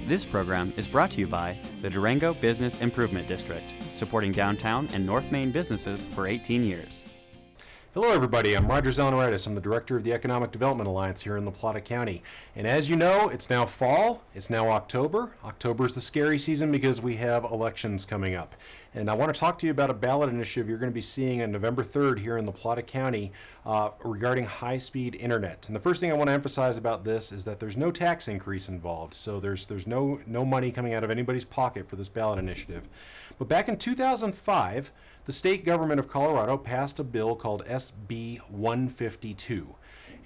This program is brought to you by the Durango Business Improvement District, supporting downtown and North Main businesses for 18 years. Hello everybody, I'm Roger Zalneraitis. I'm the Director of the Economic Development Alliance here in La Plata County. And as you know, it's now fall, it's now October. October is the scary season because we have elections coming up. And I want to talk to you about a ballot initiative you're going to be seeing on November 3rd here in La Plata County regarding high-speed internet. And the first thing I want to emphasize about this is that there's no tax increase involved. So there's no money coming out of anybody's pocket for this ballot initiative. But back in 2005, the state government of Colorado passed a bill called SB 152.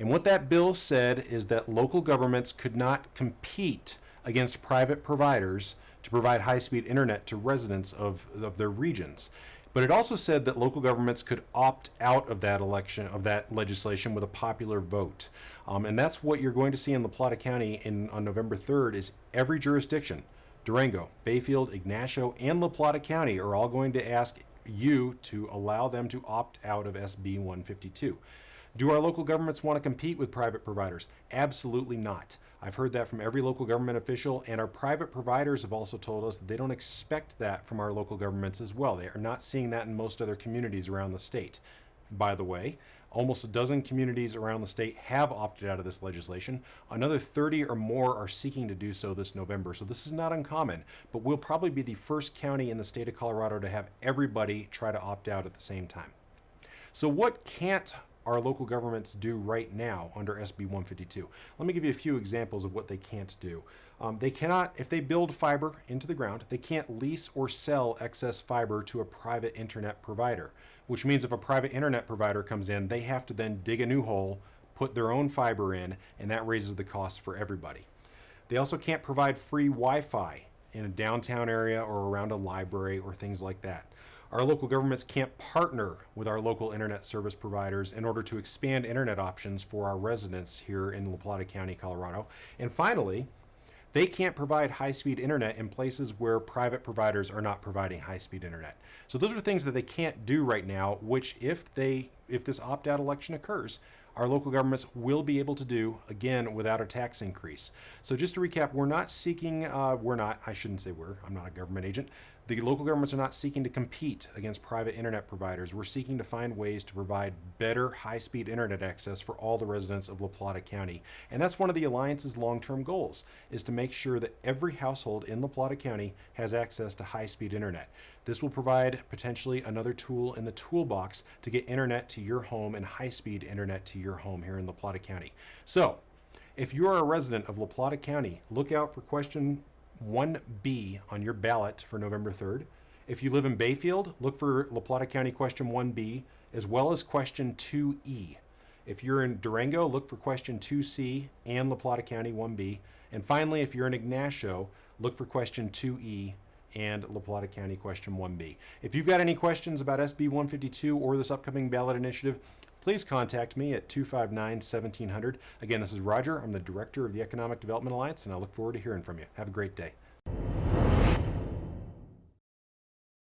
And what that bill said is that local governments could not compete against private providers to provide high-speed internet to residents of their regions. But it also said that local governments could opt out of that legislation with a popular vote. And that's what you're going to see in La Plata County on November 3rd is every jurisdiction, Durango, Bayfield, Ignacio, and La Plata County are all going to ask you to allow them to opt out of SB 152. Do our local governments want to compete with private providers? Absolutely not. I've heard that from every local government official, and our private providers have also told us that they don't expect that from our local governments as well. They are not seeing that in most other communities around the state. By the way, almost a dozen communities around the state have opted out of this legislation. Another 30 or more are seeking to do so this November. So this is not uncommon, but we'll probably be the first county in the state of Colorado to have everybody try to opt out at the same time. So what can't our local governments do right now under SB 152? Let me give you a few examples of what they can't do. They cannot, if they build fiber into the ground, they can't lease or sell excess fiber to a private internet provider, which means if a private internet provider comes in, they have to then dig a new hole, put their own fiber in, and that raises the cost for everybody. They also can't provide free Wi-Fi in a downtown area or around a library or things like that. Our local governments can't partner with our local internet service providers in order to expand internet options for our residents here in La Plata County, Colorado. And finally, they can't provide high-speed internet in places where private providers are not providing high-speed internet. So those are things that they can't do right now, which if this opt-out election occurs, our local governments will be able to do, again, without a tax increase. So just to recap, I'm not a government agent. The local governments are not seeking to compete against private internet providers. We're seeking to find ways to provide better high-speed internet access for all the residents of La Plata County. And that's one of the Alliance's long-term goals, is to make sure that every household in La Plata County has access to high-speed internet. This will provide potentially another tool in the toolbox to get internet to your home and high-speed internet to your home here in La Plata County. So, if you're a resident of La Plata County, look out for question 1B on your ballot for November 3rd. If you live in Bayfield, look for La Plata County question 1B as well as question 2E. If you're in Durango, look for question 2C and La Plata County 1B. And finally, if you're in Ignacio, look for question 2E and La Plata County question 1B. If you've got any questions about SB 152 or this upcoming ballot initiative, please contact me at 259-1700. Again, this is Roger. I'm the Director of the Economic Development Alliance, and I look forward to hearing from you. Have a great day.